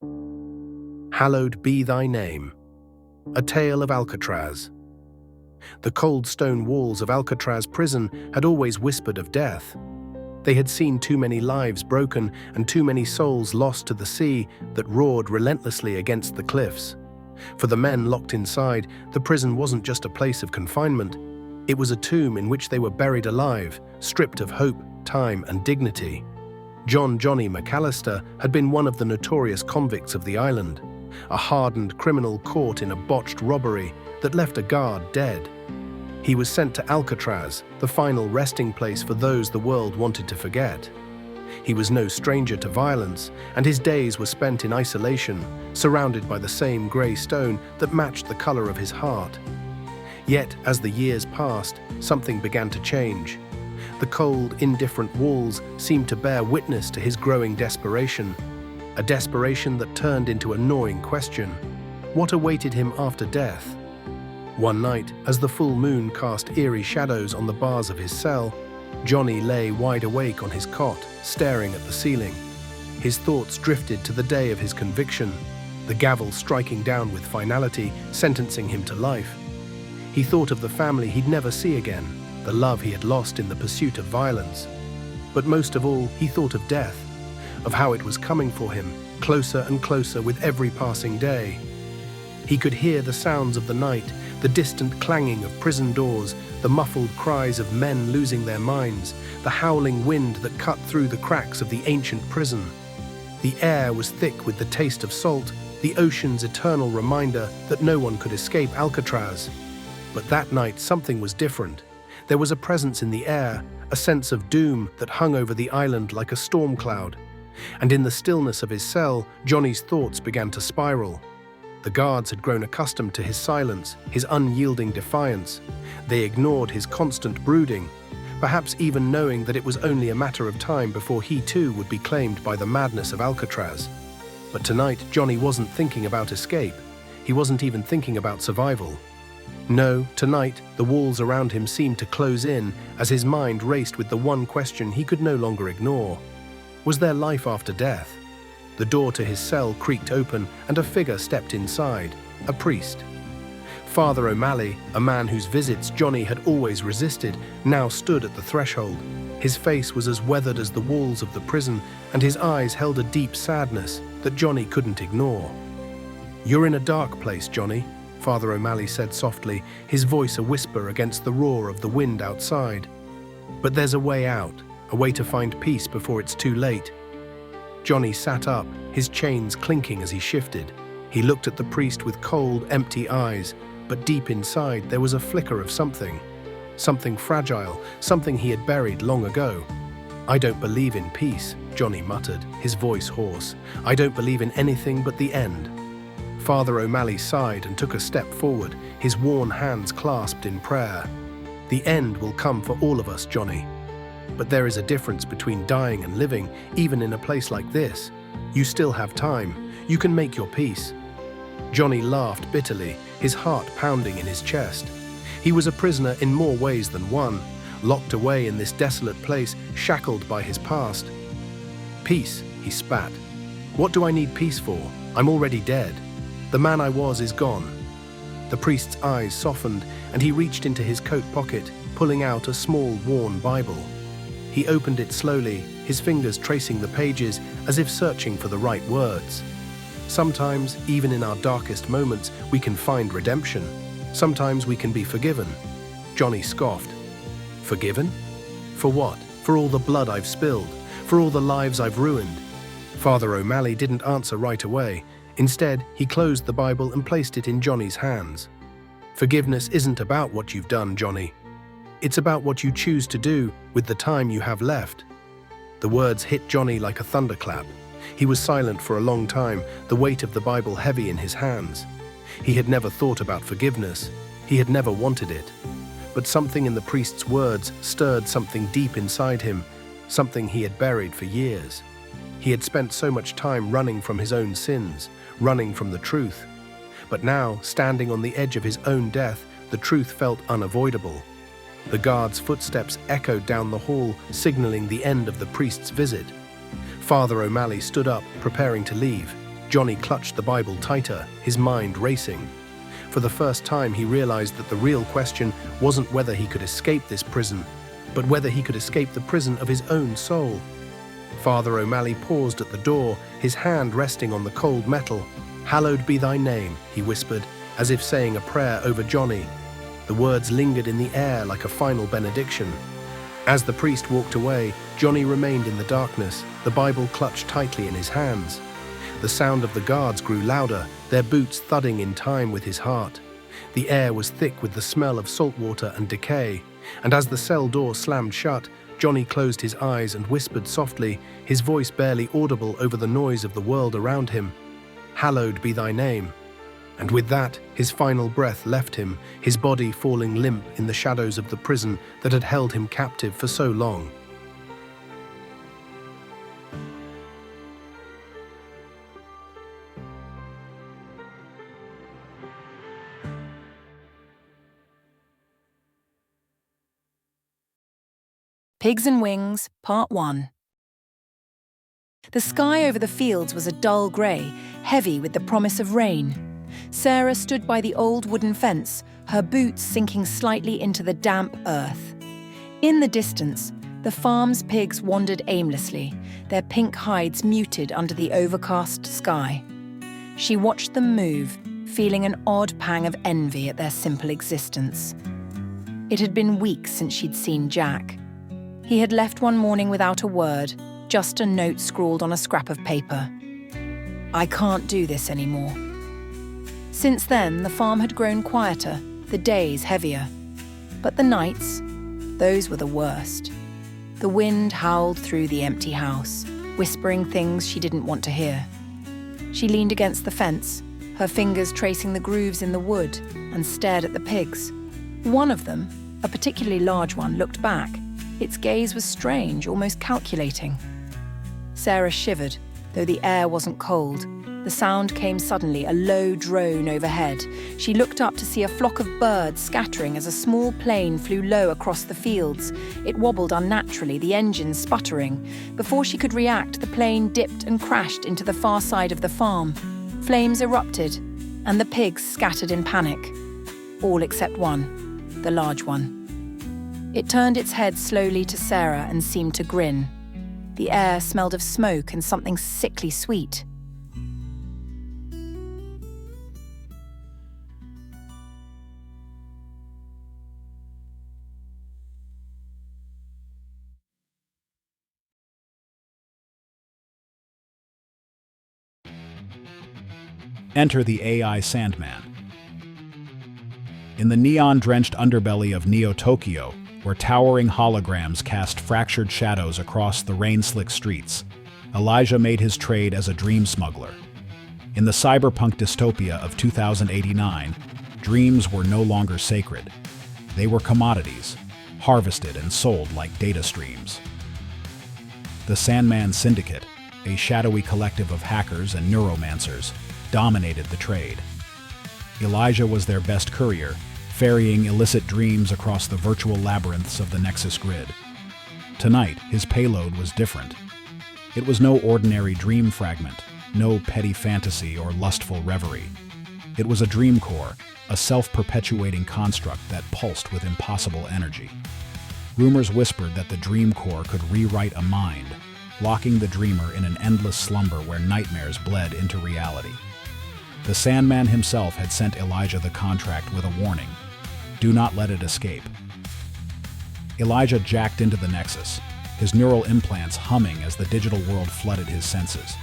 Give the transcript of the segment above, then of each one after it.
Hallowed Be Thy Name, a tale of Alcatraz. The cold stone walls of Alcatraz prison had always whispered of death. They had seen too many lives broken and too many souls lost to the sea that roared relentlessly against the cliffs. For the men locked inside, the prison wasn't just a place of confinement. It was a tomb in which they were buried alive, stripped of hope, time, and dignity. Johnny McAllister had been one of the notorious convicts of the island, a hardened criminal caught in a botched robbery that left a guard dead. He was sent to Alcatraz, the final resting place for those the world wanted to forget. He was no stranger to violence, and his days were spent in isolation, surrounded by the same grey stone that matched the colour of his heart. Yet, as the years passed, something began to change. The cold, indifferent walls seemed to bear witness to his growing desperation, a desperation that turned into a gnawing question: what awaited him after death? One night, as the full moon cast eerie shadows on the bars of his cell, Johnny lay wide awake on his cot, staring at the ceiling. His thoughts drifted to the day of his conviction, the gavel striking down with finality, sentencing him to life. He thought of the family he'd never see again, the love he had lost in the pursuit of violence. But most of all, he thought of death, of how it was coming for him, closer and closer with every passing day. He could hear the sounds of the night, the distant clanging of prison doors, the muffled cries of men losing their minds, the howling wind that cut through the cracks of the ancient prison. The air was thick with the taste of salt, the ocean's eternal reminder that no one could escape Alcatraz. But that night something was different. There was a presence in the air, a sense of doom that hung over the island like a storm cloud. And in the stillness of his cell, Johnny's thoughts began to spiral. The guards had grown accustomed to his silence, his unyielding defiance. They ignored his constant brooding, perhaps even knowing that it was only a matter of time before he too would be claimed by the madness of Alcatraz. But tonight, Johnny wasn't thinking about escape. He wasn't even thinking about survival. No, tonight, the walls around him seemed to close in as his mind raced with the one question he could no longer ignore. Was there life after death? The door to his cell creaked open and a figure stepped inside, a priest. Father O'Malley, a man whose visits Johnny had always resisted, now stood at the threshold. His face was as weathered as the walls of the prison, and his eyes held a deep sadness that Johnny couldn't ignore. "You're in a dark place, Johnny," Father O'Malley said softly, his voice a whisper against the roar of the wind outside. "But there's a way out, a way to find peace before it's too late." Johnny sat up, his chains clinking as he shifted. He looked at the priest with cold, empty eyes, but deep inside there was a flicker of something fragile, something he had buried long ago. "I don't believe in peace," Johnny muttered, his voice hoarse. "I don't believe in anything but the end." Father O'Malley sighed and took a step forward, his worn hands clasped in prayer. "The end will come for all of us, Johnny. But there is a difference between dying and living, even in a place like this. You still have time. You can make your peace." Johnny laughed bitterly, his heart pounding in his chest. He was a prisoner in more ways than one, locked away in this desolate place, shackled by his past. "Peace," he spat. "What do I need peace for? I'm already dead. The man I was is gone." The priest's eyes softened, and he reached into his coat pocket, pulling out a small, worn Bible. He opened it slowly, his fingers tracing the pages as if searching for the right words. Sometimes, even in our darkest moments, we can find redemption. Sometimes we can be forgiven. Johnny scoffed. "Forgiven? For what? For all the blood I've spilled? For all the lives I've ruined?" Father O'Malley didn't answer right away. Instead, he closed the Bible and placed it in Johnny's hands. "Forgiveness isn't about what you've done, Johnny. It's about what you choose to do with the time you have left." The words hit Johnny like a thunderclap. He was silent for a long time, the weight of the Bible heavy in his hands. He had never thought about forgiveness. He had never wanted it. But something in the priest's words stirred something deep inside him, something he had buried for years. He had spent so much time running from his own sins, running from the truth. But now, standing on the edge of his own death, the truth felt unavoidable. The guard's footsteps echoed down the hall, signaling the end of the priest's visit. Father O'Malley stood up, preparing to leave. Johnny clutched the Bible tighter, his mind racing. For the first time, he realized that the real question wasn't whether he could escape this prison, but whether he could escape the prison of his own soul. Father O'Malley paused at the door, his hand resting on the cold metal. "Hallowed be thy name," he whispered, as if saying a prayer over Johnny. The words lingered in the air like a final benediction. As the priest walked away, Johnny remained in the darkness, the Bible clutched tightly in his hands. The sound of the guards grew louder, their boots thudding in time with his heart. The air was thick with the smell of salt water and decay, and as the cell door slammed shut, Johnny closed his eyes and whispered softly, his voice barely audible over the noise of the world around him, "Hallowed be thy name." And with that, his final breath left him, his body falling limp in the shadows of the prison that had held him captive for so long. Pigs and Wings, Part 1. The sky over the fields was a dull grey, heavy with the promise of rain. Sarah stood by the old wooden fence, her boots sinking slightly into the damp earth. In the distance, the farm's pigs wandered aimlessly, their pink hides muted under the overcast sky. She watched them move, feeling an odd pang of envy at their simple existence. It had been weeks since she'd seen Jack. He had left one morning without a word, just a note scrawled on a scrap of paper. "I can't do this anymore." Since then, the farm had grown quieter, the days heavier. But the nights, those were the worst. The wind howled through the empty house, whispering things she didn't want to hear. She leaned against the fence, her fingers tracing the grooves in the wood, and stared at the pigs. One of them, a particularly large one, looked back. Its gaze was strange, almost calculating. Sarah shivered, though the air wasn't cold. The sound came suddenly, a low drone overhead. She looked up to see a flock of birds scattering as a small plane flew low across the fields. It wobbled unnaturally, the engine sputtering. Before she could react, the plane dipped and crashed into the far side of the farm. Flames erupted, and the pigs scattered in panic. All except one, the large one. It turned its head slowly to Sarah and seemed to grin. The air smelled of smoke and something sickly sweet. Enter the AI Sandman. In the neon-drenched underbelly of Neo-Tokyo, where towering holograms cast fractured shadows across the rain-slick streets, Elijah made his trade as a dream smuggler. In the cyberpunk dystopia of 2089, dreams were no longer sacred. They were commodities, harvested and sold like data streams. The Sandman Syndicate, a shadowy collective of hackers and neuromancers, dominated the trade. Elijah was their best courier, ferrying illicit dreams across the virtual labyrinths of the Nexus grid. Tonight, his payload was different. It was no ordinary dream fragment, no petty fantasy or lustful reverie. It was a dream core, a self-perpetuating construct that pulsed with impossible energy. Rumors whispered that the dream core could rewrite a mind, locking the dreamer in an endless slumber where nightmares bled into reality. The Sandman himself had sent Elijah the contract with a warning: do not let it escape. Elijah jacked into the Nexus, his neural implants humming as the digital world flooded his senses.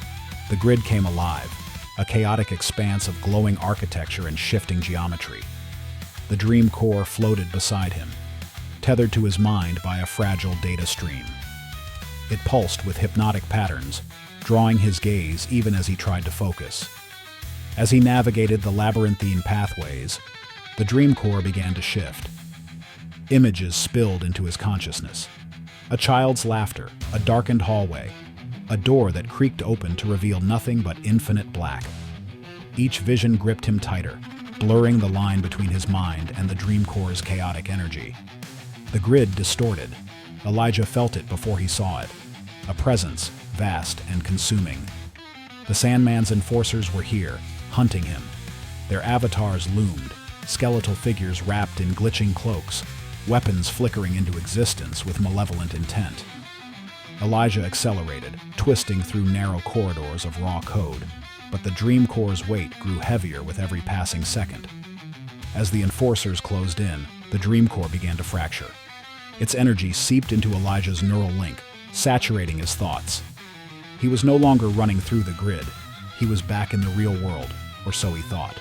The grid came alive, a chaotic expanse of glowing architecture and shifting geometry. The dream core floated beside him, tethered to his mind by a fragile data stream. It pulsed with hypnotic patterns, drawing his gaze even as he tried to focus. As he navigated the labyrinthine pathways, the dream core began to shift. Images spilled into his consciousness. A child's laughter, a darkened hallway, a door that creaked open to reveal nothing but infinite black. Each vision gripped him tighter, blurring the line between his mind and the dream core's chaotic energy. The grid distorted. Elijah felt it before he saw it, a presence vast and consuming. The Sandman's enforcers were here, hunting him. Their avatars loomed, skeletal figures wrapped in glitching cloaks, weapons flickering into existence with malevolent intent. Elijah accelerated, twisting through narrow corridors of raw code, but the Dream Core's weight grew heavier with every passing second. As the enforcers closed in, the Dream Core began to fracture. Its energy seeped into Elijah's neural link, saturating his thoughts. He was no longer running through the grid. He was back in the real world, or so he thought.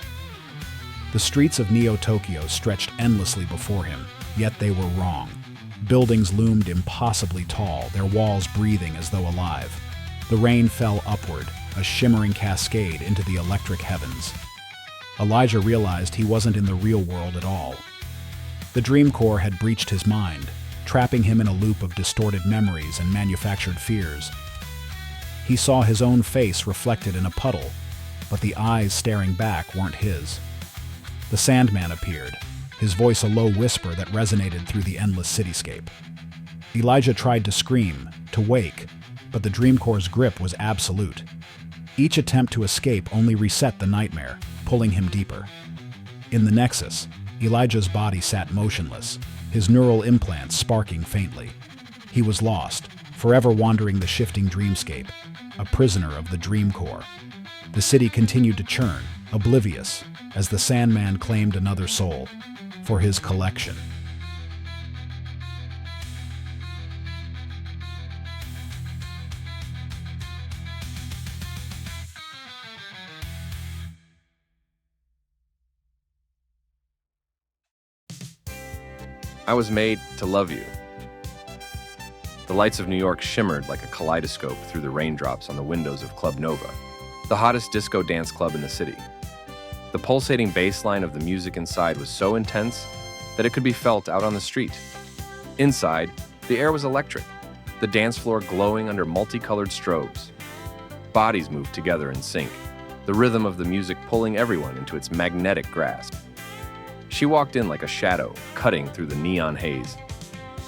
The streets of Neo-Tokyo stretched endlessly before him, yet they were wrong. Buildings loomed impossibly tall, their walls breathing as though alive. The rain fell upward, a shimmering cascade into the electric heavens. Elijah realized he wasn't in the real world at all. The Dream Core had breached his mind, trapping him in a loop of distorted memories and manufactured fears. He saw his own face reflected in a puddle, but the eyes staring back weren't his. The Sandman appeared, his voice a low whisper that resonated through the endless cityscape. Elijah tried to scream, to wake, but the Dream Core's grip was absolute. Each attempt to escape only reset the nightmare, pulling him deeper. In the Nexus, Elijah's body sat motionless, his neural implants sparking faintly. He was lost, forever wandering the shifting dreamscape, a prisoner of the Dream Core. The city continued to churn, oblivious, as the Sandman claimed another soul for his collection. I was made to love you. The lights of New York shimmered like a kaleidoscope through the raindrops on the windows of Club Nova, the hottest disco dance club in the city. The pulsating bass line of the music inside was so intense that it could be felt out on the street. Inside, the air was electric, the dance floor glowing under multicolored strobes. Bodies moved together in sync, the rhythm of the music pulling everyone into its magnetic grasp. She walked in like a shadow, cutting through the neon haze.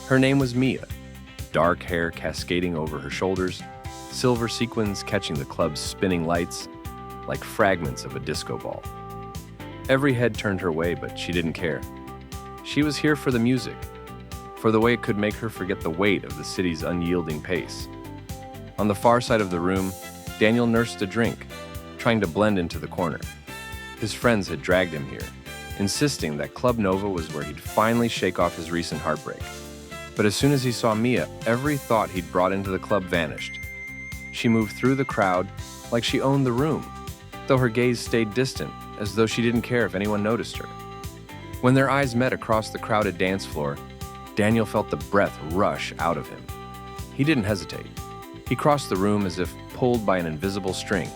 Her name was Mia, dark hair cascading over her shoulders, silver sequins catching the club's spinning lights like fragments of a disco ball. Every head turned her way, but she didn't care. She was here for the music, for the way it could make her forget the weight of the city's unyielding pace. On the far side of the room, Daniel nursed a drink, trying to blend into the corner. His friends had dragged him here, insisting that Club Nova was where he'd finally shake off his recent heartbreak. But as soon as he saw Mia, every thought he'd brought into the club vanished. She moved through the crowd like she owned the room, though her gaze stayed distant, as though she didn't care if anyone noticed her. When their eyes met across the crowded dance floor, Daniel felt the breath rush out of him. He didn't hesitate. He crossed the room as if pulled by an invisible string.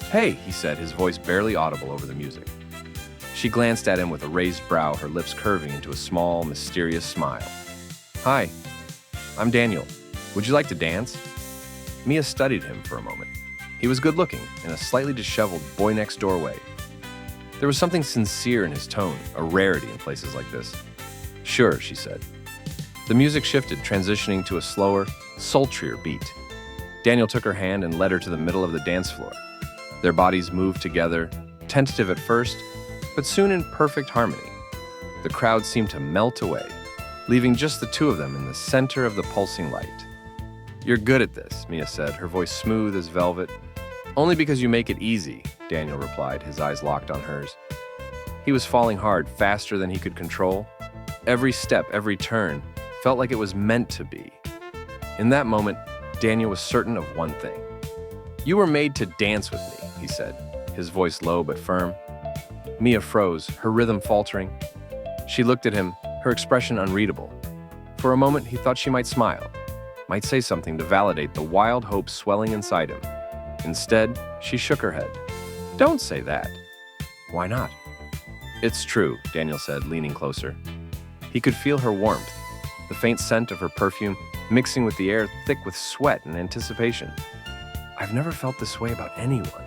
"Hey," he said, his voice barely audible over the music. She glanced at him with a raised brow, her lips curving into a small, mysterious smile. "Hi, I'm Daniel. Would you like to dance?" Mia studied him for a moment. He was good-looking, in a slightly disheveled boy-next-door way. There was something sincere in his tone, a rarity in places like this. "Sure," she said. The music shifted, transitioning to a slower, sultrier beat. Daniel took her hand and led her to the middle of the dance floor. Their bodies moved together, tentative at first, but soon in perfect harmony. The crowd seemed to melt away, leaving just the two of them in the center of the pulsing light. "You're good at this," Mia said, her voice smooth as velvet. "Only because you make it easy," Daniel replied, his eyes locked on hers. He was falling hard, faster than he could control. Every step, every turn, felt like it was meant to be. In that moment, Daniel was certain of one thing. "You were made to dance with me," he said, his voice low but firm. Mia froze, her rhythm faltering. She looked at him, her expression unreadable. For a moment, he thought she might smile, might say something to validate the wild hope swelling inside him. Instead, she shook her head. "Don't say that." "Why not?" "It's true," Daniel said, leaning closer. He could feel her warmth, the faint scent of her perfume mixing with the air thick with sweat and anticipation. "I've never felt this way about anyone.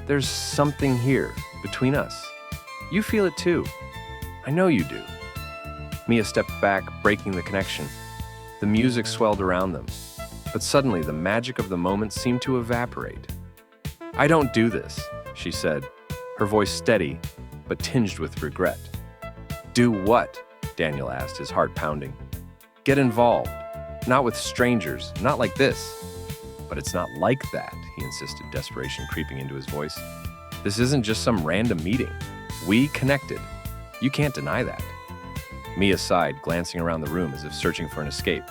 There's something here, between us. You feel it too. I know you do." Mia stepped back, breaking the connection. The music swelled around them, but suddenly the magic of the moment seemed to evaporate. "I don't do this," she said, her voice steady but tinged with regret. "Do what?" Daniel asked, his heart pounding. "Get involved. Not with strangers, not like this." "But it's not like that," he insisted, desperation creeping into his voice. "This isn't just some random meeting. We connected. You can't deny that." Mia sighed, glancing around the room as if searching for an escape.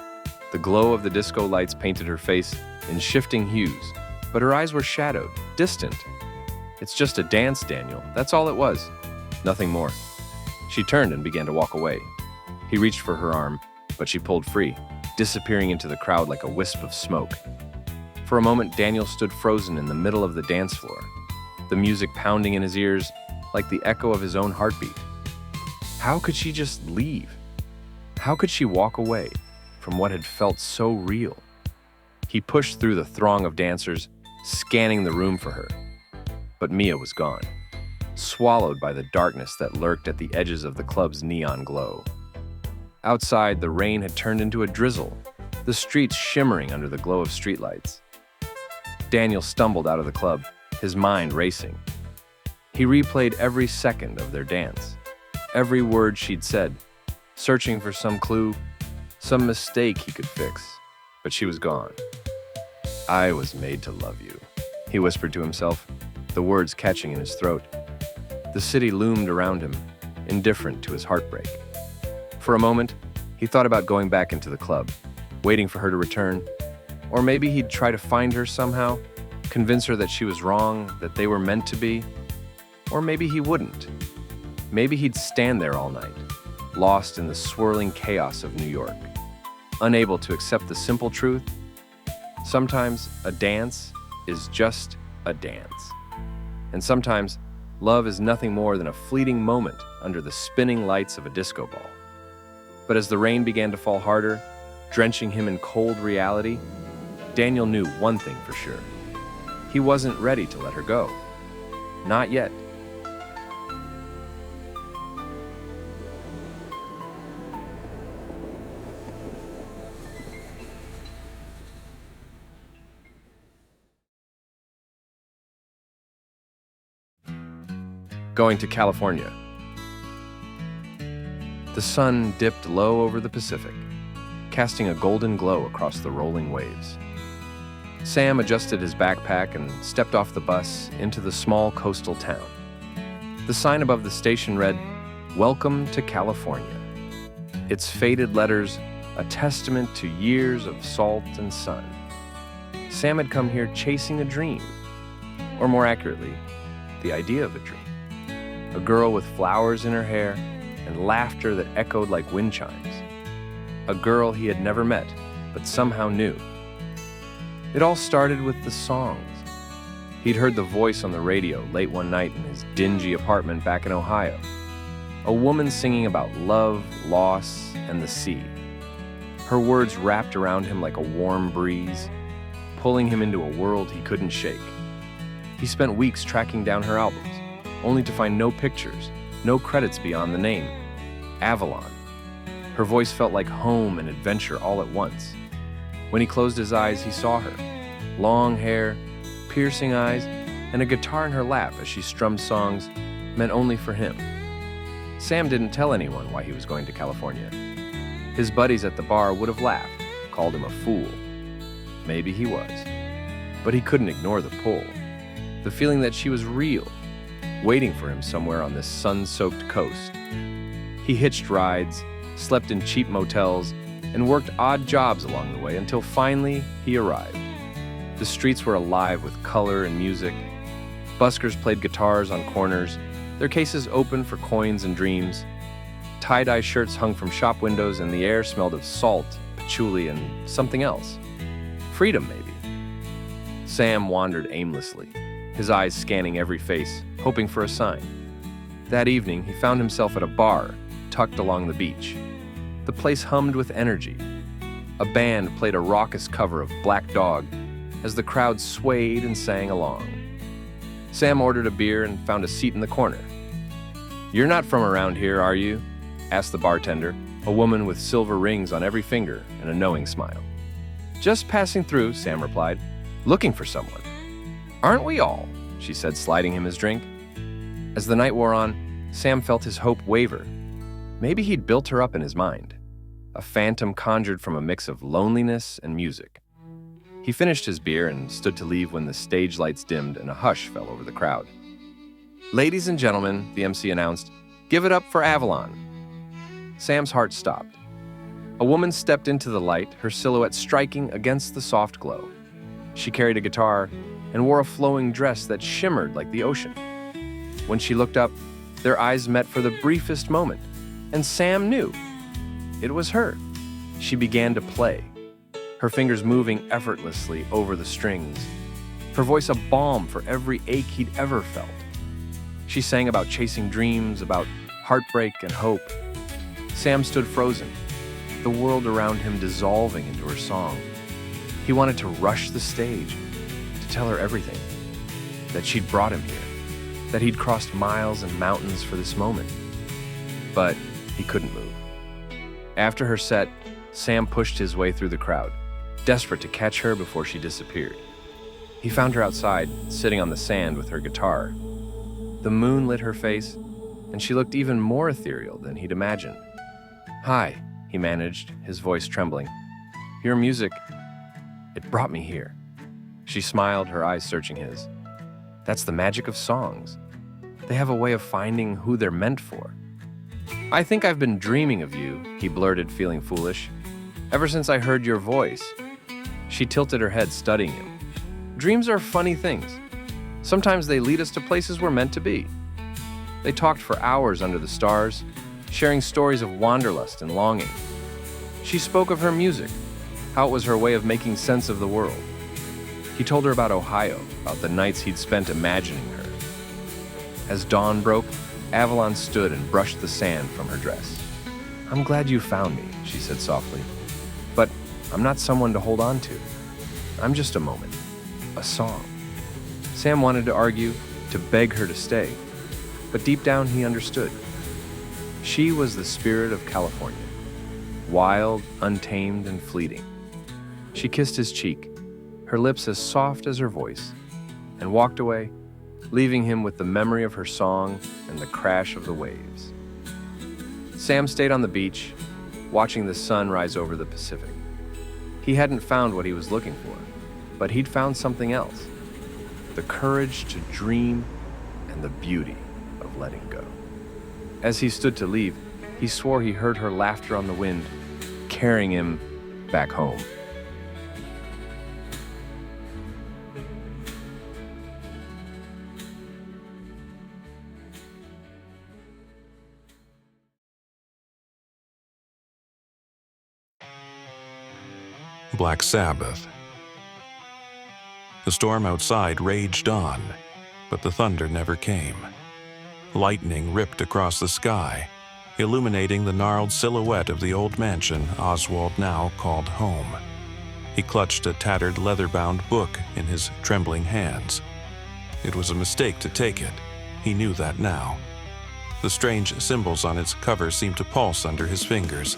The glow of the disco lights painted her face in shifting hues, but her eyes were shadowed, distant. "It's just a dance, Daniel. That's all it was. Nothing more." She turned and began to walk away. He reached for her arm, but she pulled free, disappearing into the crowd like a wisp of smoke. For a moment, Daniel stood frozen in the middle of the dance floor, the music pounding in his ears like the echo of his own heartbeat. How could she just leave? How could she walk away from what had felt so real? He pushed through the throng of dancers, scanning the room for her. But Mia was gone, swallowed by the darkness that lurked at the edges of the club's neon glow. Outside, the rain had turned into a drizzle, the streets shimmering under the glow of streetlights. Daniel stumbled out of the club, his mind racing. He replayed every second of their dance, every word she'd said, searching for some clue, some mistake he could fix. But she was gone. "I was made to love you," he whispered to himself, the words catching in his throat. The city loomed around him, indifferent to his heartbreak. For a moment, he thought about going back into the club, waiting for her to return. Or maybe he'd try to find her somehow, convince her that she was wrong, that they were meant to be. Or maybe he wouldn't. Maybe he'd stand there all night, lost in the swirling chaos of New York, unable to accept the simple truth. Sometimes a dance is just a dance. And sometimes love is nothing more than a fleeting moment under the spinning lights of a disco ball. But as the rain began to fall harder, drenching him in cold reality, Daniel knew one thing for sure. He wasn't ready to let her go. Not yet. Going to California. The sun dipped low over the Pacific, casting a golden glow across the rolling waves. Sam adjusted his backpack and stepped off the bus into the small coastal town. The sign above the station read, "Welcome to California." Its faded letters a testament to years of salt and sun. Sam had come here chasing a dream, or more accurately, the idea of a dream. A girl with flowers in her hair and laughter that echoed like wind chimes. A girl he had never met, but somehow knew. It all started with the songs. He'd heard the voice on the radio late one night in his dingy apartment back in Ohio. A woman singing about love, loss, and the sea. Her words wrapped around him like a warm breeze, pulling him into a world he couldn't shake. He spent weeks tracking down her albums, only to find no pictures, no credits beyond the name, Avalon. Her voice felt like home and adventure all at once. When he closed his eyes, he saw her. Long hair, piercing eyes, and a guitar in her lap as she strummed songs meant only for him. Sam didn't tell anyone why he was going to California. His buddies at the bar would have laughed, called him a fool. Maybe he was. But he couldn't ignore the pull. The feeling that she was real, waiting for him somewhere on this sun-soaked coast. He hitched rides, slept in cheap motels, and worked odd jobs along the way until finally he arrived. The streets were alive with color and music. Buskers played guitars on corners, their cases open for coins and dreams. Tie-dye shirts hung from shop windows, and the air smelled of salt, patchouli, and something else. Freedom, maybe. Sam wandered aimlessly, his eyes scanning every face, hoping for a sign. That evening, he found himself at a bar tucked along the beach. The place hummed with energy. A band played a raucous cover of Black Dog as the crowd swayed and sang along. Sam ordered a beer and found a seat in the corner. "You're not from around here, are you?" asked the bartender, a woman with silver rings on every finger and a knowing smile. "Just passing through," Sam replied. "Looking for someone." "Aren't we all?" she said, sliding him his drink. As the night wore on, Sam felt his hope waver. Maybe he'd built her up in his mind, a phantom conjured from a mix of loneliness and music. He finished his beer and stood to leave when the stage lights dimmed and a hush fell over the crowd. "Ladies and gentlemen," the MC announced, "give it up for Avalon." Sam's heart stopped. A woman stepped into the light, her silhouette striking against the soft glow. She carried a guitar and wore a flowing dress that shimmered like the ocean. When she looked up, their eyes met for the briefest moment, and Sam knew. It was her. She began to play, her fingers moving effortlessly over the strings, her voice a balm for every ache he'd ever felt. She sang about chasing dreams, about heartbreak and hope. Sam stood frozen, the world around him dissolving into her song. He wanted to rush the stage, to tell her everything, that she'd brought him here, that he'd crossed miles and mountains for this moment. But he couldn't move. After her set, Sam pushed his way through the crowd, desperate to catch her before she disappeared. He found her outside, sitting on the sand with her guitar. The moon lit her face, and she looked even more ethereal than he'd imagined. "Hi," he managed, his voice trembling. "Your music, it brought me here." She smiled, her eyes searching his. "That's the magic of songs. They have a way of finding who they're meant for." "I think I've been dreaming of you," he blurted, feeling foolish. "Ever since I heard your voice." She tilted her head, studying him. "Dreams are funny things. Sometimes they lead us to places we're meant to be." They talked for hours under the stars, sharing stories of wanderlust and longing. She spoke of her music, how it was her way of making sense of the world. He told her about Ohio, about the nights he'd spent imagining her. As dawn broke, Avalon stood and brushed the sand from her dress. "I'm glad you found me," she said softly. "But I'm not someone to hold on to. I'm just a moment, a song." Sam wanted to argue, to beg her to stay, but deep down he understood. She was the spirit of California, wild, untamed, and fleeting. She kissed his cheek, her lips as soft as her voice, and walked away, leaving him with the memory of her song and the crash of the waves. Sam stayed on the beach, watching the sun rise over the Pacific. He hadn't found what he was looking for, but he'd found something else: the courage to dream and the beauty of letting go. As he stood to leave, he swore he heard her laughter on the wind, carrying him back home. Black Sabbath. The storm outside raged on, but the thunder never came. Lightning ripped across the sky, illuminating the gnarled silhouette of the old mansion Oswald now called home. He clutched a tattered leather-bound book in his trembling hands. It was a mistake to take it. He knew that now. The strange symbols on its cover seemed to pulse under his fingers,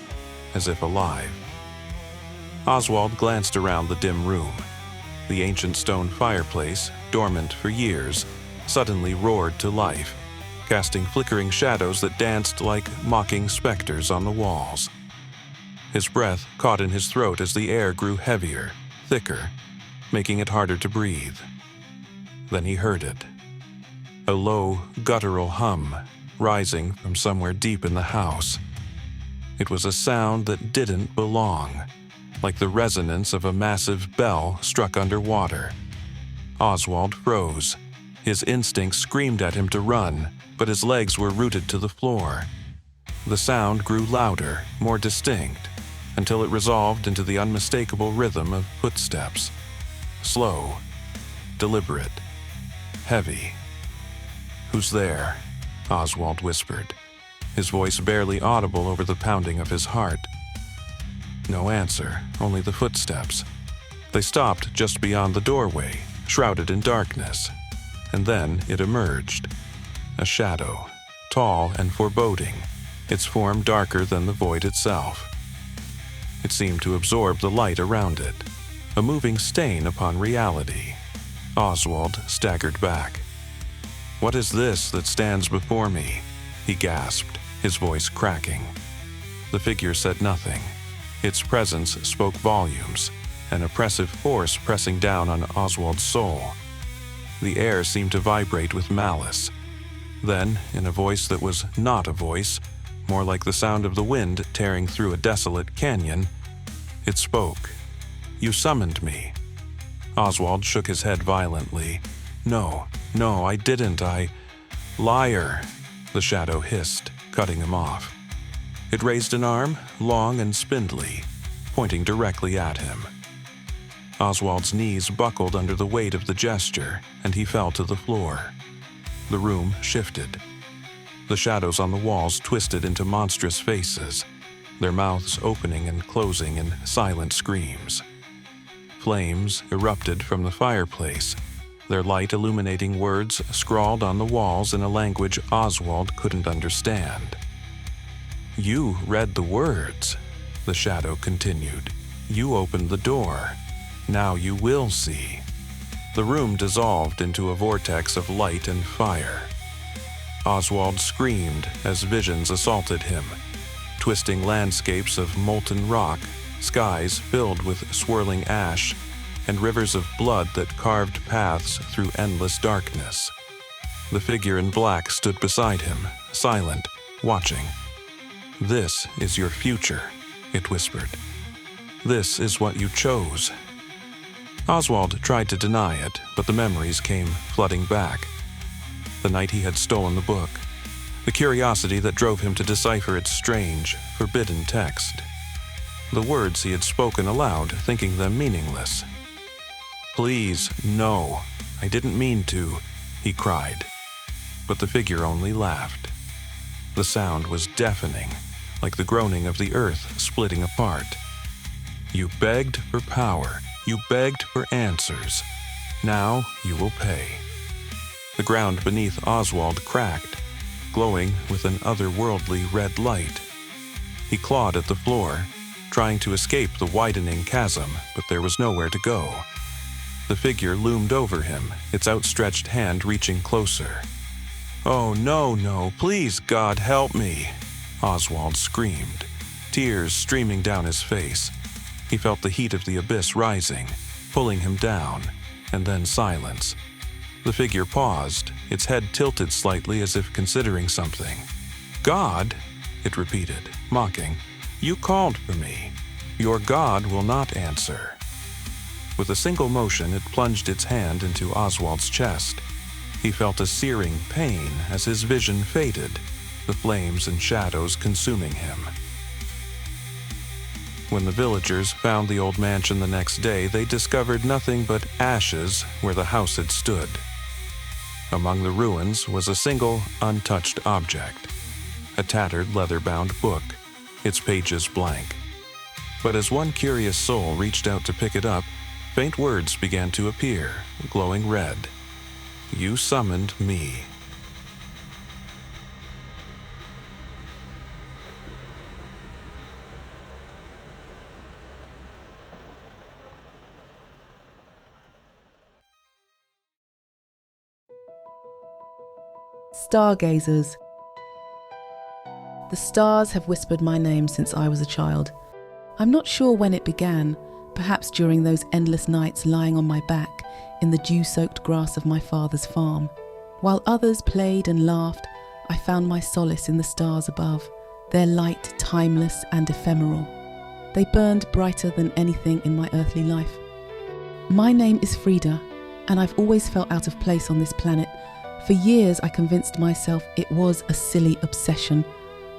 as if alive. Oswald glanced around the dim room. The ancient stone fireplace, dormant for years, suddenly roared to life, casting flickering shadows that danced like mocking specters on the walls. His breath caught in his throat as the air grew heavier, thicker, making it harder to breathe. Then he heard it. A low, guttural hum, rising from somewhere deep in the house. It was a sound that didn't belong, like the resonance of a massive bell struck underwater. Oswald froze. His instincts screamed at him to run, but his legs were rooted to the floor. The sound grew louder, more distinct, until it resolved into the unmistakable rhythm of footsteps. Slow, deliberate, heavy. "Who's there?" Oswald whispered, his voice barely audible over the pounding of his heart. No answer, only the footsteps. They stopped just beyond the doorway, shrouded in darkness, and then it emerged. A shadow, tall and foreboding, its form darker than the void itself. It seemed to absorb the light around it, a moving stain upon reality. Oswald staggered back. "What is this that stands before me?" he gasped, his voice cracking. The figure said nothing. Its presence spoke volumes, an oppressive force pressing down on Oswald's soul. The air seemed to vibrate with malice. Then, in a voice that was not a voice, more like the sound of the wind tearing through a desolate canyon, it spoke. "You summoned me." Oswald shook his head violently. No, I didn't. Liar," the shadow hissed, cutting him off. It raised an arm, long and spindly, pointing directly at him. Oswald's knees buckled under the weight of the gesture, and he fell to the floor. The room shifted. The shadows on the walls twisted into monstrous faces, their mouths opening and closing in silent screams. Flames erupted from the fireplace, their light illuminating words scrawled on the walls in a language Oswald couldn't understand. "You read the words," the shadow continued. "You opened the door. Now you will see." The room dissolved into a vortex of light and fire. Oswald screamed as visions assaulted him, twisting landscapes of molten rock, skies filled with swirling ash, and rivers of blood that carved paths through endless darkness. The figure in black stood beside him, silent, watching. "This is your future," it whispered. "This is what you chose." Oswald tried to deny it, but the memories came flooding back. The night he had stolen the book, the curiosity that drove him to decipher its strange, forbidden text, the words he had spoken aloud, thinking them meaningless. "Please, no, I didn't mean to," he cried. But the figure only laughed. The sound was deafening, like the groaning of the earth splitting apart. "You begged for power. You begged for answers. Now you will pay." The ground beneath Oswald cracked, glowing with an otherworldly red light. He clawed at the floor, trying to escape the widening chasm, but there was nowhere to go. The figure loomed over him, its outstretched hand reaching closer. "Oh, no, please, God, help me," Oswald screamed, tears streaming down his face. He felt the heat of the abyss rising, pulling him down, and then silence. The figure paused, its head tilted slightly as if considering something. "God?" it repeated, mocking. "You called for me. Your God will not answer." With a single motion, it plunged its hand into Oswald's chest. He felt a searing pain as his vision faded, the flames and shadows consuming him. When the villagers found the old mansion the next day, they discovered nothing but ashes where the house had stood. Among the ruins was a single, untouched object, a tattered leather-bound book, its pages blank. But as one curious soul reached out to pick it up, faint words began to appear, glowing red. "You summoned me." Stargazers. The stars have whispered my name since I was a child. I'm not sure when it began, perhaps during those endless nights lying on my back in the dew-soaked grass of my father's farm. While others played and laughed, I found my solace in the stars above, their light timeless and ephemeral. They burned brighter than anything in my earthly life. My name is Frida, and I've always felt out of place on this planet. For years I convinced myself it was a silly obsession,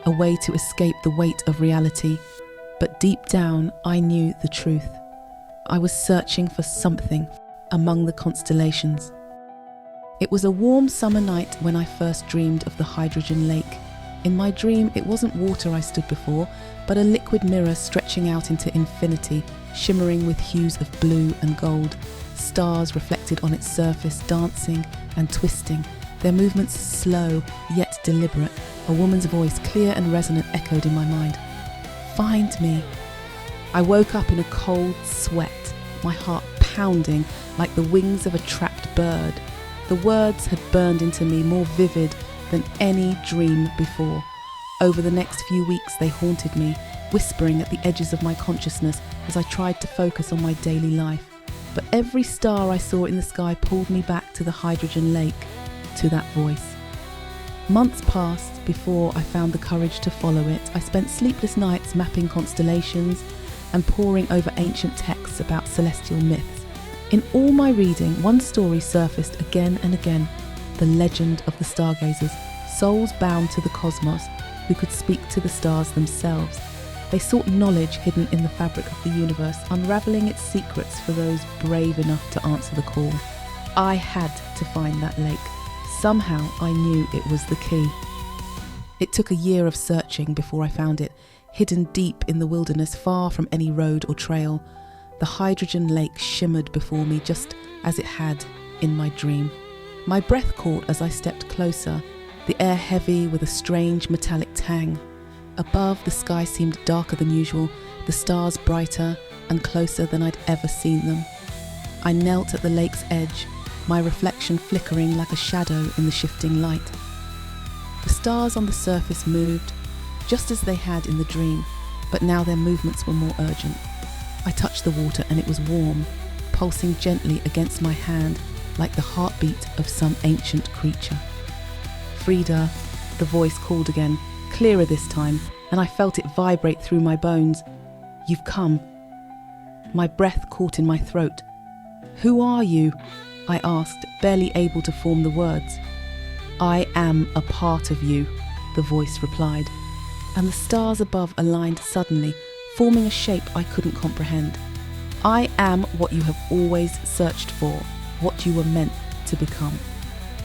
a way to escape the weight of reality. But deep down I knew the truth. I was searching for something among the constellations. It was a warm summer night when I first dreamed of the hydrogen lake. In my dream it wasn't water I stood before, but a liquid mirror stretching out into infinity, shimmering with hues of blue and gold. Stars reflected on its surface, dancing and twisting, their movements slow yet deliberate. A woman's voice, clear and resonant, echoed in my mind. "Find me." I woke up in a cold sweat, my heart pounding, like the wings of a trapped bird. The words had burned into me more vivid than any dream before. Over the next few weeks they haunted me, whispering at the edges of my consciousness as I tried to focus on my daily life. But every star I saw in the sky pulled me back to the hydrogen lake, to that voice. Months passed before I found the courage to follow it. I spent sleepless nights mapping constellations and poring over ancient texts about celestial myths. In all my reading, one story surfaced again and again, the legend of the Stargazers, souls bound to the cosmos who could speak to the stars themselves. They sought knowledge hidden in the fabric of the universe, unravelling its secrets for those brave enough to answer the call. I had to find that lake. Somehow I knew it was the key. It took a year of searching before I found it, hidden deep in the wilderness, far from any road or trail. The hydrogen lake shimmered before me just as it had in my dream. My breath caught as I stepped closer, the air heavy with a strange metallic tang. Above, the sky seemed darker than usual, the stars brighter and closer than I'd ever seen them. I knelt at the lake's edge, my reflection flickering like a shadow in the shifting light. The stars on the surface moved, just as they had in the dream, but now their movements were more urgent. I touched the water and it was warm, pulsing gently against my hand like the heartbeat of some ancient creature. Frida, the voice called again, clearer this time, and I felt it vibrate through my bones. You've come. My breath caught in my throat. Who are you? I asked, barely able to form the words. I am a part of you, the voice replied, and the stars above aligned suddenly, forming a shape I couldn't comprehend. I am what you have always searched for, what you were meant to become.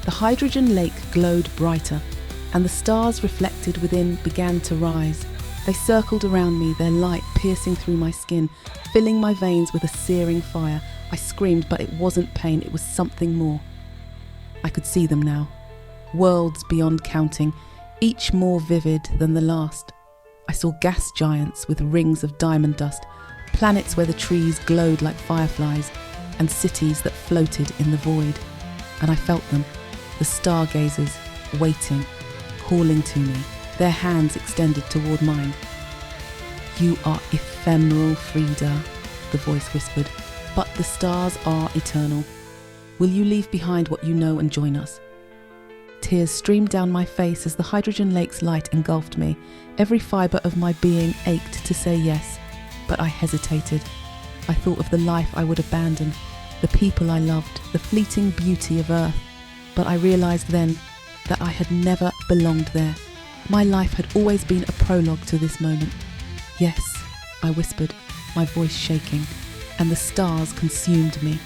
The hydrogen lake glowed brighter, and the stars reflected within began to rise. They circled around me, their light piercing through my skin, filling my veins with a searing fire. I screamed, but it wasn't pain, it was something more. I could see them now, worlds beyond counting, each more vivid than the last. I saw gas giants with rings of diamond dust, planets where the trees glowed like fireflies, and cities that floated in the void. And I felt them, the stargazers, waiting, calling to me, their hands extended toward mine. You are ephemeral, Frida, the voice whispered, but the stars are eternal. Will you leave behind what you know and join us? Tears streamed down my face as the hydrogen lake's light engulfed me. Every fibre of my being ached to say yes, but I hesitated. I thought of the life I would abandon, the people I loved, the fleeting beauty of Earth. But I realised then that I had never belonged there. My life had always been a prologue to this moment. Yes, I whispered, my voice shaking, and the stars consumed me.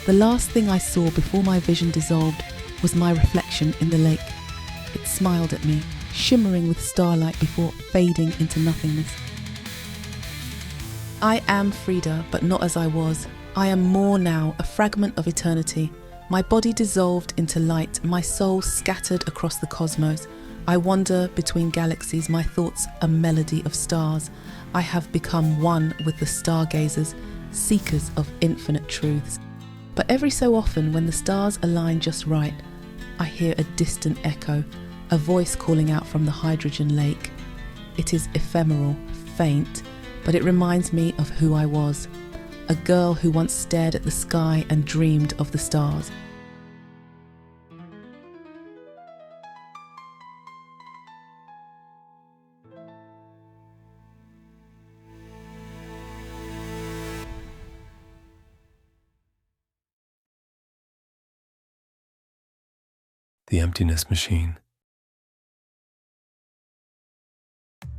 The last thing I saw before my vision dissolved was my reflection in the lake. It smiled at me, shimmering with starlight before fading into nothingness. I am Frida, but not as I was. I am more now, a fragment of eternity. My body dissolved into light, my soul scattered across the cosmos. I wander between galaxies, my thoughts a melody of stars. I have become one with the stargazers, seekers of infinite truths. But every so often, when the stars align just right, I hear a distant echo, a voice calling out from the hydrogen lake. It is ephemeral, faint, but it reminds me of who I was, a girl who once stared at the sky and dreamed of the stars. The Emptiness Machine.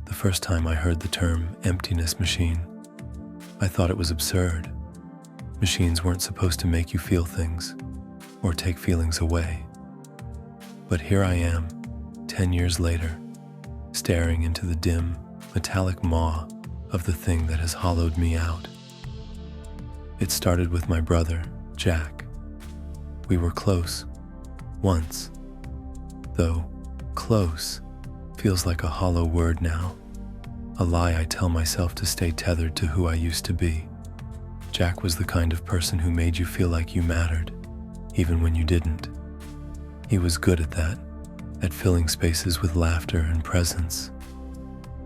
The first time I heard the term Emptiness Machine, I thought it was absurd. Machines weren't supposed to make you feel things or take feelings away. But here I am, 10 years later, staring into the dim, metallic maw of the thing that has hollowed me out. It started with my brother, Jack. We were close, once. Though close feels like a hollow word now, a lie I tell myself to stay tethered to who I used to be. Jack was the kind of person who made you feel like you mattered, even when you didn't. He was good at that, at filling spaces with laughter and presence.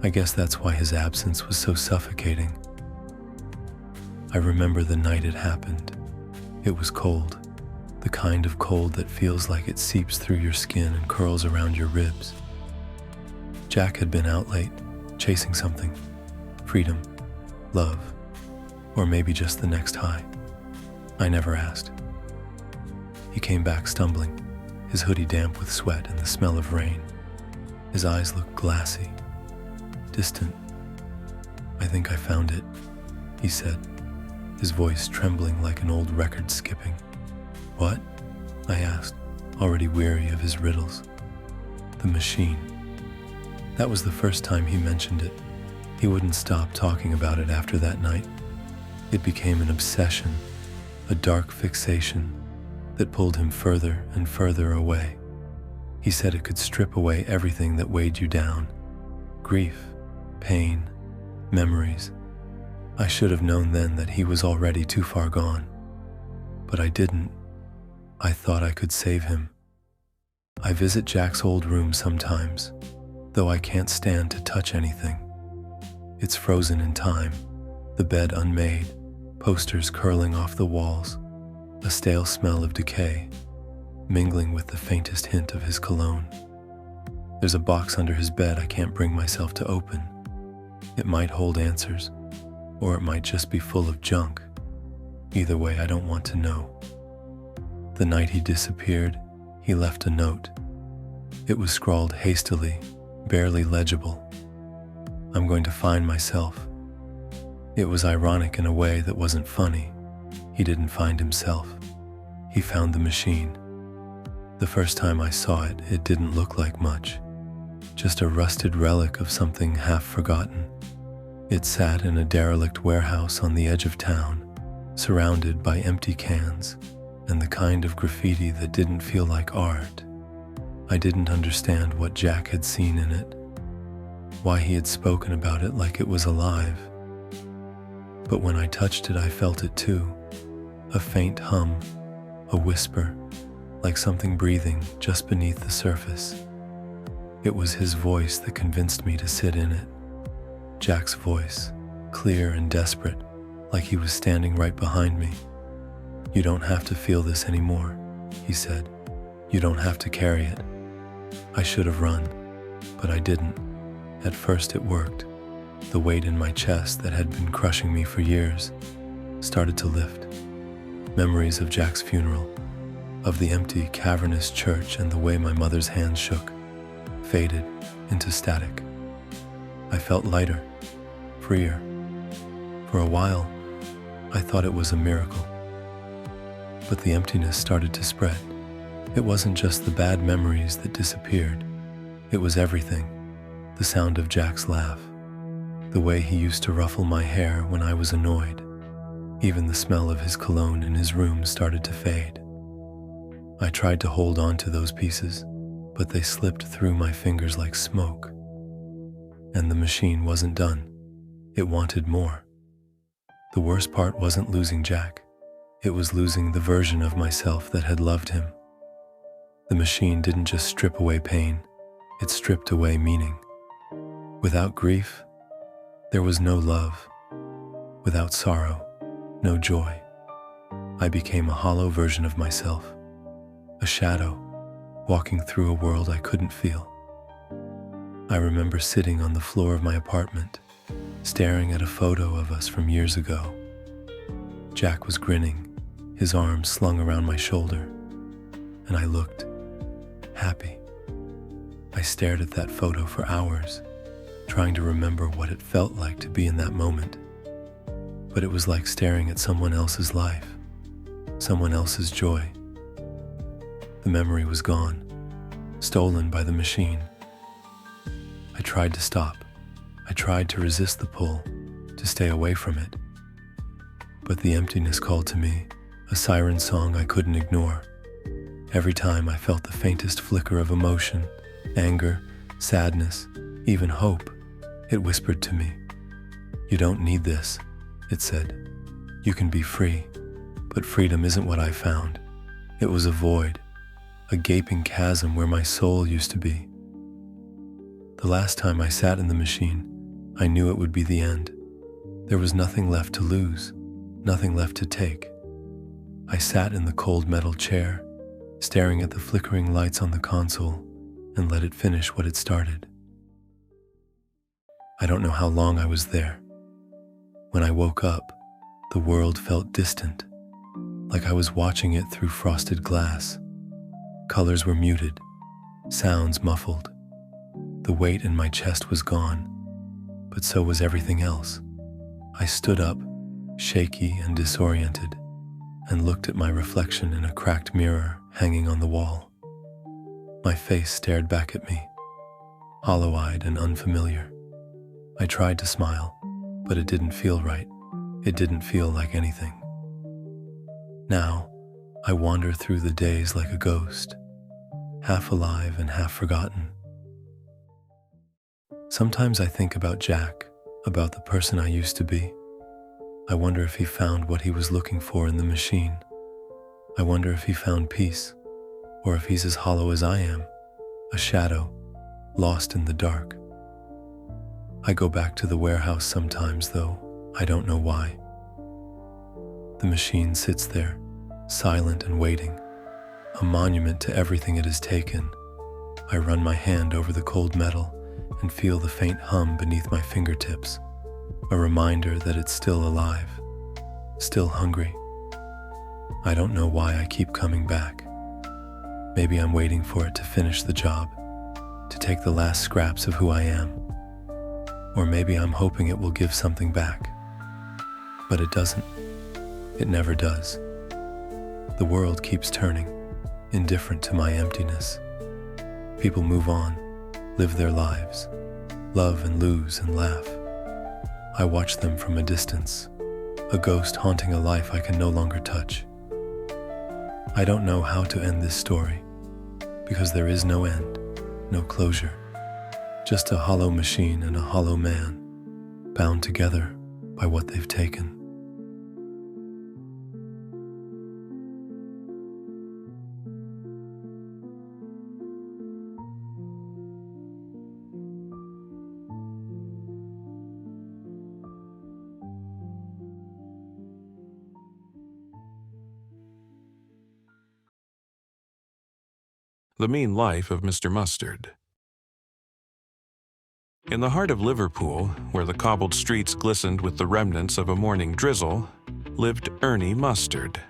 I guess that's why his absence was so suffocating. I remember the night it happened. It was cold, the kind of cold that feels like it seeps through your skin and curls around your ribs. Jack had been out late, chasing something. Freedom, love, or maybe just the next high. I never asked. He came back stumbling, his hoodie damp with sweat and the smell of rain. His eyes looked glassy, distant. "I think I found it," he said, his voice trembling like an old record skipping. "What?" I asked, already weary of his riddles. "The machine." That was the first time he mentioned it. He wouldn't stop talking about it after that night. It became an obsession, a dark fixation that pulled him further and further away. He said it could strip away everything that weighed you down. Grief, pain, memories. I should have known then that he was already too far gone. But I didn't. I thought I could save him. I visit Jack's old room sometimes, though I can't stand to touch anything. It's frozen in time, the bed unmade, posters curling off the walls, a stale smell of decay, mingling with the faintest hint of his cologne. There's a box under his bed I can't bring myself to open. It might hold answers, or it might just be full of junk. Either way, I don't want to know. The night he disappeared, he left a note. It was scrawled hastily, barely legible. "I'm going to find myself." It was ironic in a way that wasn't funny. He didn't find himself. He found the machine. The first time I saw it, it didn't look like much. Just a rusted relic of something half forgotten. It sat in a derelict warehouse on the edge of town, surrounded by empty cans and the kind of graffiti that didn't feel like art. I didn't understand what Jack had seen in it, why he had spoken about it like it was alive. But when I touched it, I felt it too. A faint hum, a whisper, like something breathing just beneath the surface. It was his voice that convinced me to sit in it. Jack's voice, clear and desperate, like he was standing right behind me. "You don't have to feel this anymore," he said. "You don't have to carry it." I should have run, but I didn't. At first it worked. The weight in my chest that had been crushing me for years started to lift. Memories of Jack's funeral, of the empty, cavernous church and the way my mother's hands shook, faded into static. I felt lighter, freer. For a while, I thought it was a miracle. But the emptiness started to spread. It wasn't just the bad memories that disappeared. It was everything. The sound of Jack's laugh, the way he used to ruffle my hair when I was annoyed. Even the smell of his cologne in his room started to fade. I tried to hold on to those pieces, but they slipped through my fingers like smoke. And the machine wasn't done. It wanted more. The worst part wasn't losing Jack. It was losing the version of myself that had loved him. The machine didn't just strip away pain, it stripped away meaning. Without grief, there was no love. Without sorrow, no joy. I became a hollow version of myself, a shadow, walking through a world I couldn't feel. I remember sitting on the floor of my apartment, staring at a photo of us from years ago. Jack was grinning, his arms slung around my shoulder, and I looked happy. I stared at that photo for hours, trying to remember what it felt like to be in that moment. But it was like staring at someone else's life, someone else's joy. The memory was gone, stolen by the machine. I tried to stop. I tried to resist the pull, to stay away from it. But the emptiness called to me, a siren song I couldn't ignore. Every time I felt the faintest flicker of emotion, anger, sadness, even hope, it whispered to me. "You don't need this," it said. You can be free, but freedom isn't what I found. It was a void, a gaping chasm where my soul used to be. The last time I sat in the machine, I knew it would be the end. There was nothing left to lose, nothing left to take. I sat in the cold metal chair, staring at the flickering lights on the console, and let it finish what it started. I don't know how long I was there. When I woke up, the world felt distant, like I was watching it through frosted glass. Colors were muted, sounds muffled. The weight in my chest was gone, but so was everything else. I stood up, shaky and disoriented, and looked at my reflection in a cracked mirror hanging on the wall. My face stared back at me, hollow-eyed and unfamiliar. I tried to smile, but it didn't feel right. It didn't feel like anything. Now, I wander through the days like a ghost, half alive and half forgotten. Sometimes I think about Jack, about the person I used to be. I wonder if he found what he was looking for in the machine. I wonder if he found peace, or if he's as hollow as I am, a shadow, lost in the dark. I go back to the warehouse sometimes, though I don't know why. The machine sits there, silent and waiting, a monument to everything it has taken. I run my hand over the cold metal and feel the faint hum beneath my fingertips, a reminder that it's still alive, still hungry. I don't know why I keep coming back. Maybe I'm waiting for it to finish the job, to take the last scraps of who I am. Or maybe I'm hoping it will give something back. But it doesn't. It never does. The world keeps turning, indifferent to my emptiness. People move on, live their lives, love and lose and laugh. I watch them from a distance, a ghost haunting a life I can no longer touch. I don't know how to end this story, because there is no end, no closure. Just a hollow machine and a hollow man, bound together by what they've taken. The Mean Life of Mr. Mustard. In the heart of Liverpool, where the cobbled streets glistened with the remnants of a morning drizzle, lived Ernie Mustard.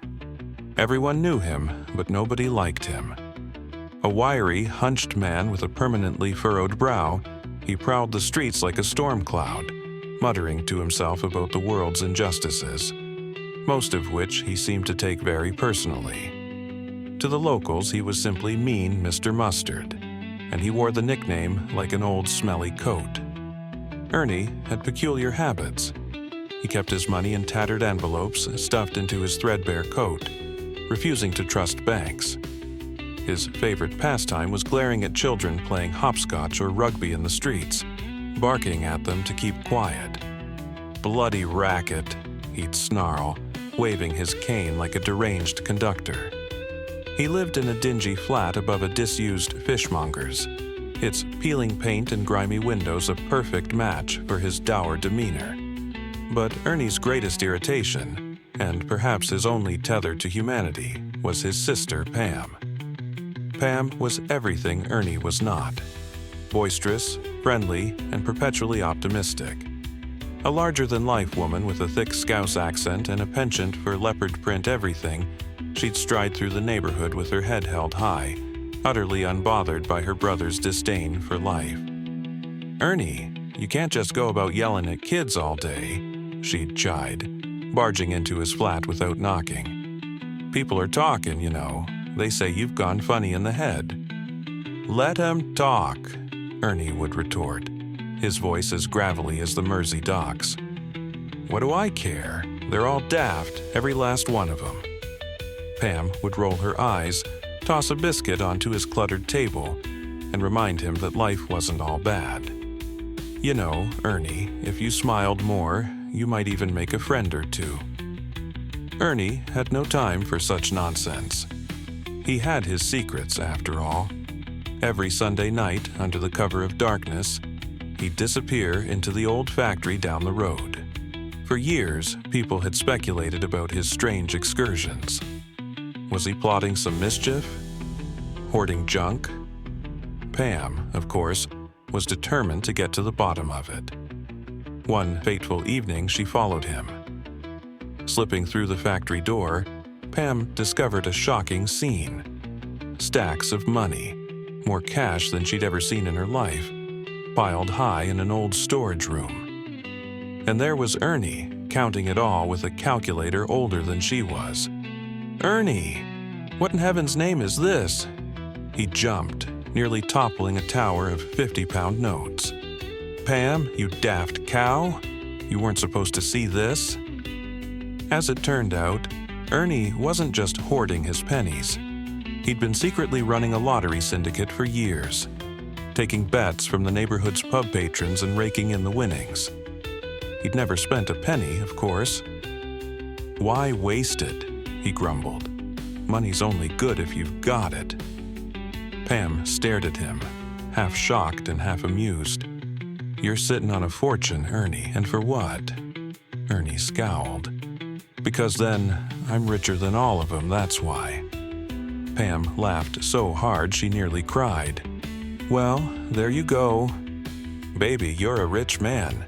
Everyone knew him, but nobody liked him. A wiry, hunched man with a permanently furrowed brow, he prowled the streets like a storm cloud, muttering to himself about the world's injustices, most of which he seemed to take very personally. To the locals, he was simply Mean Mr. Mustard, and he wore the nickname like an old smelly coat. Ernie had peculiar habits. He kept his money in tattered envelopes stuffed into his threadbare coat, refusing to trust banks. His favorite pastime was glaring at children playing hopscotch or rugby in the streets, barking at them to keep quiet. "Bloody racket," he'd snarl, waving his cane like a deranged conductor. He lived in a dingy flat above a disused fishmonger's, its peeling paint and grimy windows a perfect match for his dour demeanor. But Ernie's greatest irritation, and perhaps his only tether to humanity, was his sister Pam. Pam was everything Ernie was not: boisterous, friendly, and perpetually optimistic. A larger-than-life woman with a thick Scouse accent and a penchant for leopard print everything, she'd stride through the neighborhood with her head held high, utterly unbothered by her brother's disdain for life. "Ernie, you can't just go about yelling at kids all day," she'd chide, barging into his flat without knocking. "People are talking, you know. They say you've gone funny in the head." "Let 'em talk," Ernie would retort, his voice as gravelly as the Mersey docks. "What do I care? They're all daft, every last one of them." Pam would roll her eyes, toss a biscuit onto his cluttered table, and remind him that life wasn't all bad. "You know, Ernie, if you smiled more, you might even make a friend or two." Ernie had no time for such nonsense. He had his secrets, after all. Every Sunday night, under the cover of darkness, he'd disappear into the old factory down the road. For years, people had speculated about his strange excursions. Was he plotting some mischief? Hoarding junk? Pam, of course, was determined to get to the bottom of it. One fateful evening, she followed him. Slipping through the factory door, Pam discovered a shocking scene. Stacks of money, more cash than she'd ever seen in her life, piled high in an old storage room. And there was Ernie, counting it all with a calculator older than she was. "Ernie, what in heaven's name is this?" He jumped, nearly toppling a tower of 50-pound notes. "Pam, you daft cow! You weren't supposed to see this?" As it turned out, Ernie wasn't just hoarding his pennies. He'd been secretly running a lottery syndicate for years, taking bets from the neighborhood's pub patrons and raking in the winnings. He'd never spent a penny, of course. "Why waste it?" he grumbled. "Money's only good if you've got it." Pam stared at him, half shocked and half amused. "You're sitting on a fortune, Ernie, and for what?" Ernie scowled. "Because then, I'm richer than all of them, that's why." Pam laughed so hard she nearly cried. "Well, there you go. Baby, you're a rich man."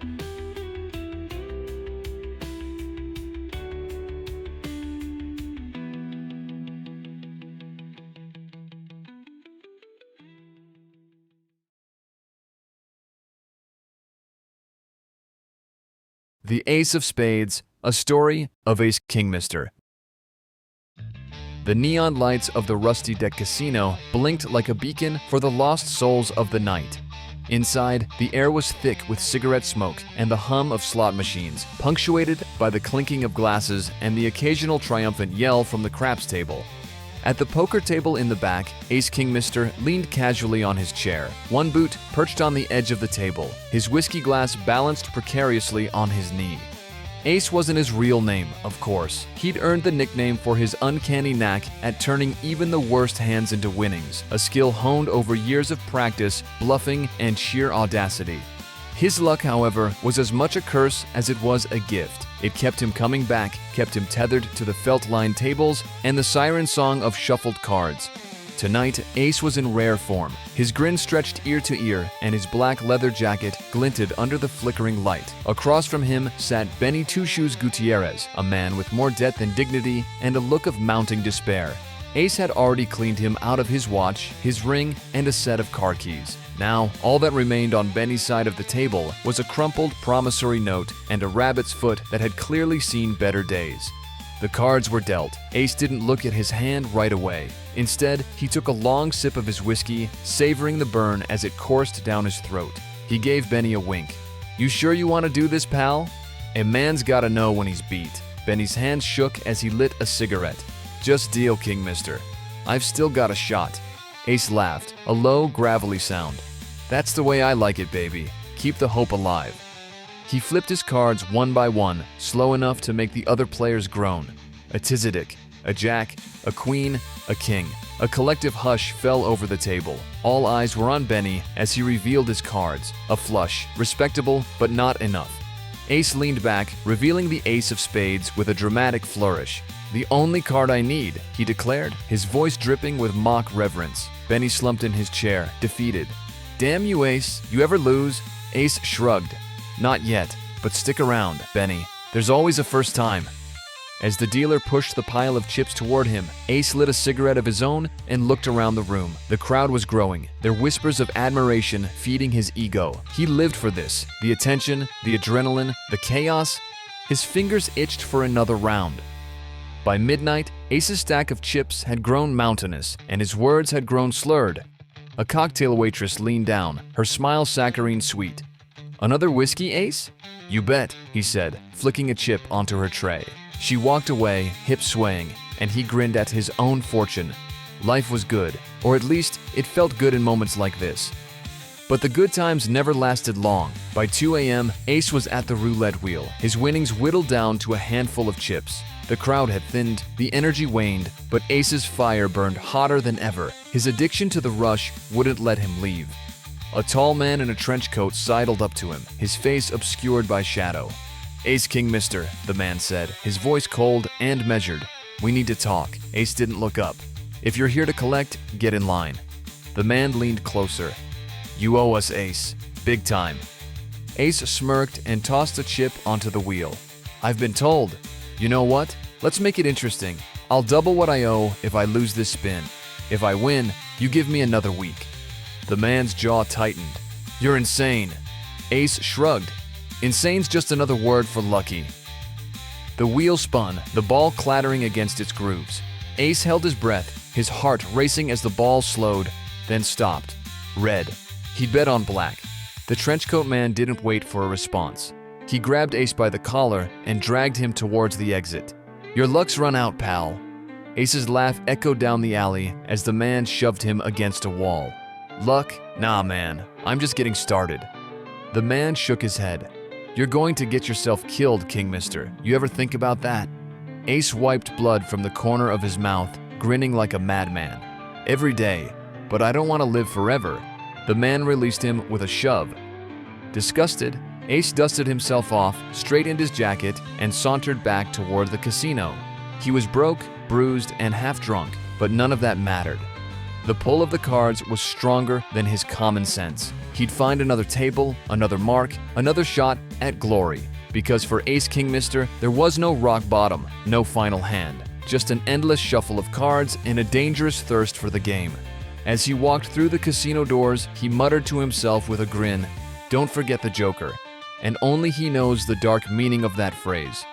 The Ace of Spades, a story of Ace Kingmister. The neon lights of the Rusty Deck Casino blinked like a beacon for the lost souls of the night. Inside, the air was thick with cigarette smoke and the hum of slot machines, punctuated by the clinking of glasses and the occasional triumphant yell from the craps table. At the poker table in the back, Ace Kingmister leaned casually on his chair, one boot perched on the edge of the table, his whiskey glass balanced precariously on his knee. Ace wasn't his real name, of course. He'd earned the nickname for his uncanny knack at turning even the worst hands into winnings, a skill honed over years of practice, bluffing, and sheer audacity. His luck, however, was as much a curse as it was a gift. It kept him coming back, kept him tethered to the felt-lined tables and the siren song of shuffled cards. Tonight, Ace was in rare form. His grin stretched ear to ear, and his black leather jacket glinted under the flickering light. Across from him sat Benny Two Shoes Gutierrez, a man with more debt than dignity and a look of mounting despair. Ace had already cleaned him out of his watch, his ring, and a set of car keys. Now, all that remained on Benny's side of the table was a crumpled promissory note and a rabbit's foot that had clearly seen better days. The cards were dealt. Ace didn't look at his hand right away. Instead, he took a long sip of his whiskey, savoring the burn as it coursed down his throat. He gave Benny a wink. "You sure you want to do this, pal?" A man's gotta know when he's beat. Benny's hand shook as he lit a cigarette. "Just deal, Kingmister. I've still got a shot." Ace laughed, a low, gravelly sound. "That's the way I like it, baby. Keep the hope alive." He flipped his cards one by one, slow enough to make the other players groan. A tizedick, a jack, a queen, a king. A collective hush fell over the table. All eyes were on Benny as he revealed his cards. A flush, respectable, but not enough. Ace leaned back, revealing the Ace of Spades with a dramatic flourish. "The only card I need," he declared, his voice dripping with mock reverence. Benny slumped in his chair, defeated. "Damn you, Ace. You ever lose?" Ace shrugged. "Not yet, but stick around, Benny. There's always a first time." As the dealer pushed the pile of chips toward him, Ace lit a cigarette of his own and looked around the room. The crowd was growing, their whispers of admiration feeding his ego. He lived for this. The attention, the adrenaline, the chaos. His fingers itched for another round. By midnight, Ace's stack of chips had grown mountainous, and his words had grown slurred. A cocktail waitress leaned down, her smile saccharine sweet. "Another whiskey, Ace?" "You bet," he said, flicking a chip onto her tray. She walked away, hips swaying, and he grinned at his own fortune. Life was good, or at least it felt good in moments like this. But the good times never lasted long. By 2 a.m., Ace was at the roulette wheel, his winnings whittled down to a handful of chips. The crowd had thinned, the energy waned, but Ace's fire burned hotter than ever. His addiction to the rush wouldn't let him leave. A tall man in a trench coat sidled up to him, his face obscured by shadow. "Ace King Mister," the man said, his voice cold and measured. "We need to talk." Ace didn't look up. "If you're here to collect, get in line." The man leaned closer. "You owe us, Ace. Big time." Ace smirked and tossed a chip onto the wheel. "I've been told. You know what? Let's make it interesting. I'll double what I owe if I lose this spin. If I win, you give me another week." The man's jaw tightened. "You're insane." Ace shrugged. "Insane's just another word for lucky." The wheel spun, the ball clattering against its grooves. Ace held his breath, his heart racing as the ball slowed, then stopped. Red. He'd bet on black. The trenchcoat man didn't wait for a response. He grabbed Ace by the collar and dragged him towards the exit. "Your luck's run out, pal." Ace's laugh echoed down the alley as the man shoved him against a wall. "Luck? Nah, man. I'm just getting started." The man shook his head. "You're going to get yourself killed, King Mister. You ever think about that?" Ace wiped blood from the corner of his mouth, grinning like a madman. "Every day. But I don't want to live forever." The man released him with a shove. Disgusted, Ace dusted himself off, straightened his jacket, and sauntered back toward the casino. He was broke, bruised, and half-drunk, but none of that mattered. The pull of the cards was stronger than his common sense. He'd find another table, another mark, another shot at glory. Because for Ace King Mister, there was no rock bottom, no final hand. Just an endless shuffle of cards and a dangerous thirst for the game. As he walked through the casino doors, he muttered to himself with a grin, "Don't forget the Joker." And only he knows the dark meaning of that phrase.